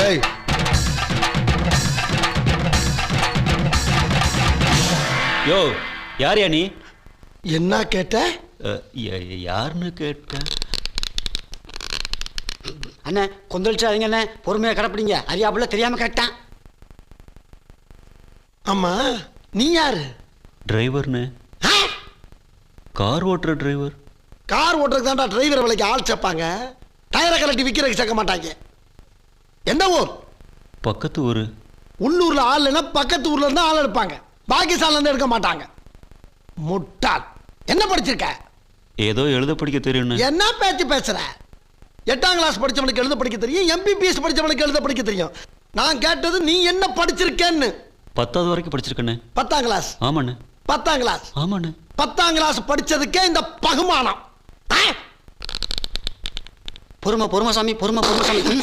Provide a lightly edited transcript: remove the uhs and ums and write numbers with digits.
ஏய், யோ யார் யா நீ? என்ன கேட்ட? யாருன்னு கேட்ட? அண்ணே கொந்தளிச்சாதீங்க அண்ணே, பொறுமையா கடப்பிடிங்க. அறியாப்புல தெரியாம கேட்டான். ஆமா, நீ யாரு? டிரைவர்னு. கார் ஓட்டுற டிரைவர். கார் ஓட்டுறதுக்கு தான்டா டிரைவர் விலைக்கு ஆள் சேர்ப்பாங்க. டயரை கலட்டி விற்கிறதுக்கு சேர்க்க மாட்டாங்க. எந்த ஊர்? பக்கத்து ஊர். உள்ளூர்ல ஆள் இல்லைன்னா பக்கத்து ஊர்ல இருந்து ஆள் எடுப்பாங்க. பாகிஸ்தான்ல இருந்து எடுக்க மாட்டாங்க. முட்டாள். என்ன படிச்சிருக்க? ஏதோ எழுத படிக்க தெரியும். என்ன பேச்சு பேசுற? 8ஆம் கிளாஸ் படிச்சவனுக்கு எழுத படிக்க தெரியும், MBBS படிச்சவனுக்கு எழுத படிக்க தெரியும். நான் கேட்டது நீ என்ன படிச்சிருக்கேன்னு. 10வது வரைக்கும் படிச்சிருக்கேன்னு. 10ஆம் கிளாஸ்? ஆமாண்ணே. 10ஆம் கிளாஸ்? ஆமாண்ணே. 10ஆம் கிளாஸ் படிச்சதுக்கே இந்த பகுமானம். பொறுமை பொறுமை சாமி, பொறுமை பொறுமை சாமி.